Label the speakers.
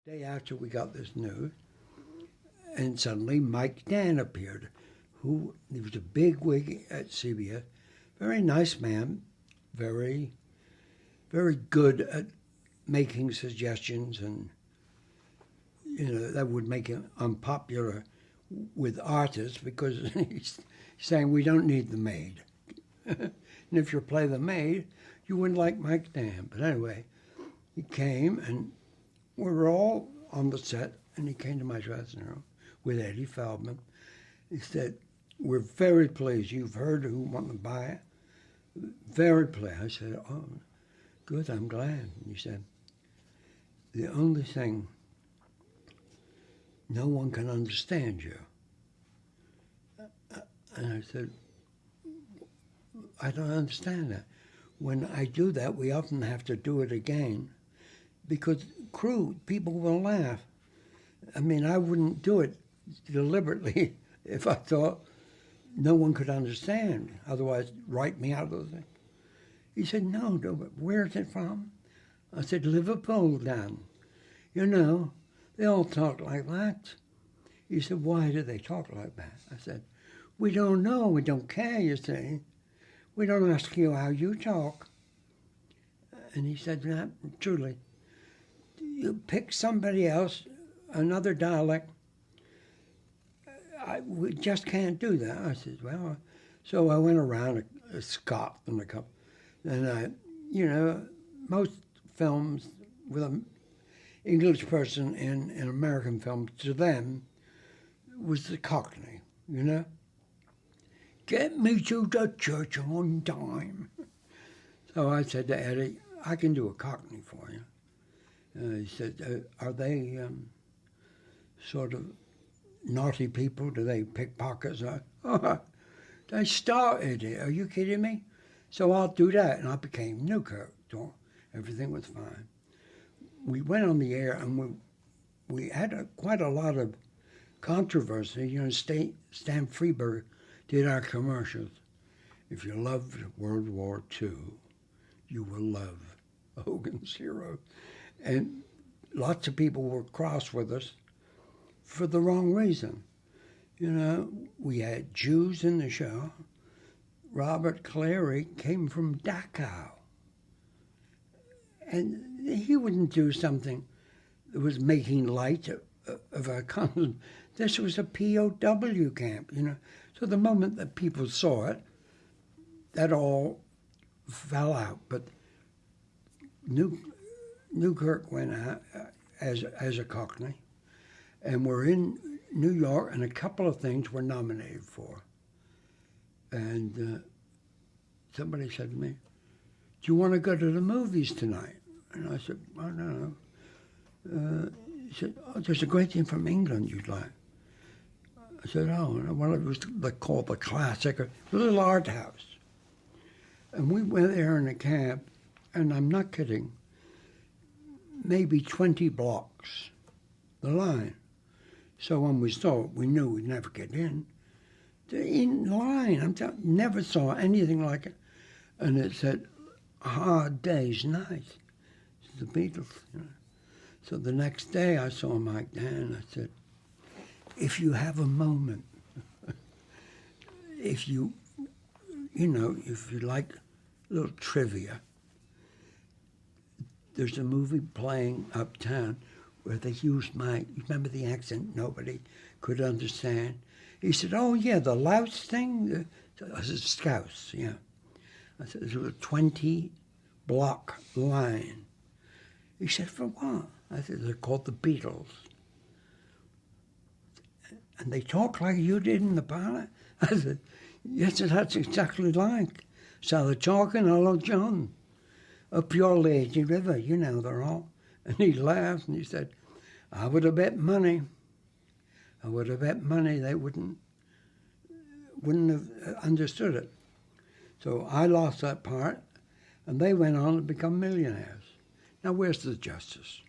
Speaker 1: Day after we got this news, and suddenly Mike Dan appeared, he was a big wig at CBS, very nice man, very, very good at making suggestions, and that would make him unpopular with artists because he's saying we don't need the maid, and if you play the maid, you wouldn't like Mike Dan. But anyway, he came and we were all on the set, and he came to my dressing room with Eddie Feldman. He said, "We're very pleased. You've heard who want to buy it. Very pleased." I said, "Oh, good, I'm glad." And he said, "The only thing, no one can understand you." And I said, "I don't understand that. When I do that, we often have to do it again because people will laugh. I mean, I wouldn't do it deliberately if I thought no one could understand. Otherwise, write me out of the thing." He said, "No, but where's it from?" I said, "Liverpool, Dan. They all talk like that." He said, "Why do they talk like that?" I said, "We don't know. We don't care, you see. We don't ask you how you talk." And he said, "Yeah, truly, you pick somebody else, another dialect. We just can't do that." I said, "Well," so I went around a Scot and a couple, and most films with an English person in American films, to them, was the Cockney, "Get me to the church on time." So I said to Eddie, "I can do a Cockney for you." He said, "Are they sort of naughty people? Do they pickpockets?" They started it. Are you kidding me? So I'll do that. And I became Newkirk. Everything was fine. We went on the air, and we had quite a lot of controversy. Stan Freberg did our commercials. "If you loved World War II, you will love Hogan's Hero." And lots of people were cross with us for the wrong reason. We had Jews in the show. Robert Clary came from Dachau. And he wouldn't do something that was making light of our conscience. This was a POW camp, So the moment that people saw it, that all fell out. But Newkirk went out as a Cockney, and we're in New York, and a couple of things we're nominated for. And somebody said to me, "Do you want to go to the movies tonight?" And I said, "I don't know." He said, "Oh, there's a great thing from England you'd like." I said, "Oh, well, it was called The Classic, a little art house." And we went there in a cab, and I'm not kidding, maybe 20 blocks, the line. So when we saw it, we knew we'd never get in. In line, never saw anything like it. And it said, "Hard Day's Night." It's the Beatles, So the next day I saw Mike Dan, and I said, "If you have a moment, if you like a little trivia, there's a movie playing uptown where they used remember the accent nobody could understand?" He said, "Oh, yeah, the louse thing?" I said, "Scouse, yeah." I said, "It was a 20-block line." He said, "For what?" I said, "They're called the Beatles." "And they talk like you did in the pilot?" I said, "Yes, that's exactly like. So they're talking, 'Hello, John, up your lazy river,' they're all." And he laughed and he said, I would have bet money they wouldn't have understood it. So I lost that part, and they went on to become millionaires. Now, where's the justice?